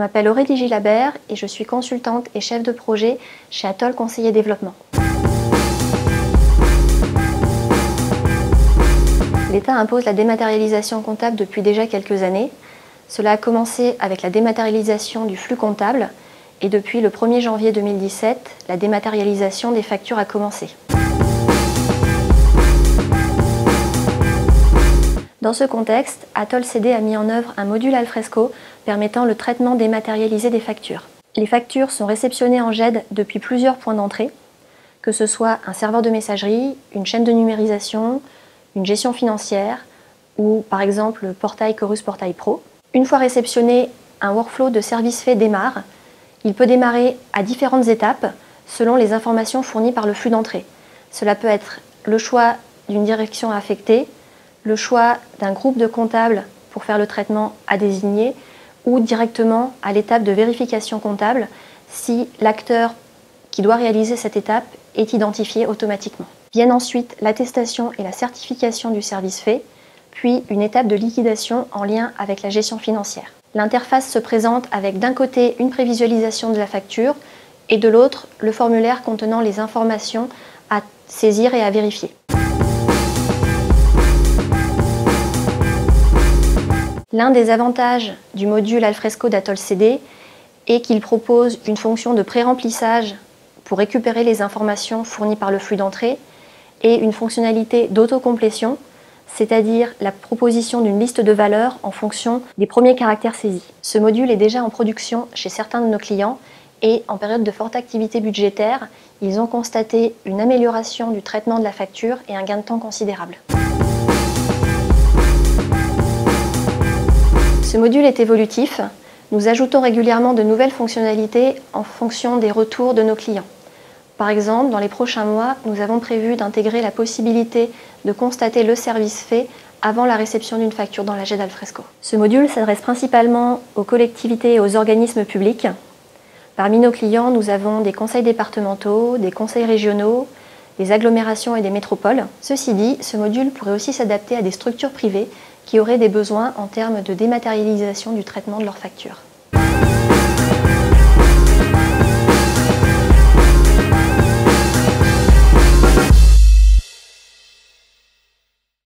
m'appelle Aurélie Gilabert et je suis consultante et chef de projet chez Atoll Conseiller Développement. L'État impose la dématérialisation comptable depuis déjà quelques années. Cela a commencé avec la dématérialisation du flux comptable et depuis le 1er janvier 2017, la dématérialisation des factures a commencé. Dans ce contexte, Atoll CD a mis en œuvre un module Alfresco permettant le traitement dématérialisé des factures. Les factures sont réceptionnées en GED depuis plusieurs points d'entrée, que ce soit un serveur de messagerie, une chaîne de numérisation, une gestion financière ou par exemple le portail Chorus Portail Pro. Une fois réceptionné, un workflow de service fait démarre. Il peut démarrer à différentes étapes selon les informations fournies par le flux d'entrée. Cela peut être le choix d'une direction affectée, le choix d'un groupe de comptables pour faire le traitement à désigner ou directement à l'étape de vérification comptable si l'acteur qui doit réaliser cette étape est identifié automatiquement. Viennent ensuite l'attestation et la certification du service fait, puis une étape de liquidation en lien avec la gestion financière. L'interface se présente avec d'un côté une prévisualisation de la facture et de l'autre le formulaire contenant les informations à saisir et à vérifier. L'un des avantages du module Alfresco d'Atoll CD est qu'il propose une fonction de pré-remplissage pour récupérer les informations fournies par le flux d'entrée et une fonctionnalité d'autocomplétion, c'est-à-dire la proposition d'une liste de valeurs en fonction des premiers caractères saisis. Ce module est déjà en production chez certains de nos clients et en période de forte activité budgétaire, ils ont constaté une amélioration du traitement de la facture et un gain de temps considérable. Ce module est évolutif. Nous ajoutons régulièrement de nouvelles fonctionnalités en fonction des retours de nos clients. Par exemple, dans les prochains mois, nous avons prévu d'intégrer la possibilité de constater le service fait avant la réception d'une facture dans la GED Alfresco. Ce module s'adresse principalement aux collectivités et aux organismes publics. Parmi nos clients, nous avons des conseils départementaux, des conseils régionaux, des agglomérations et des métropoles. Ceci dit, ce module pourrait aussi s'adapter à des structures privées qui auraient des besoins en termes de dématérialisation du traitement de leurs factures.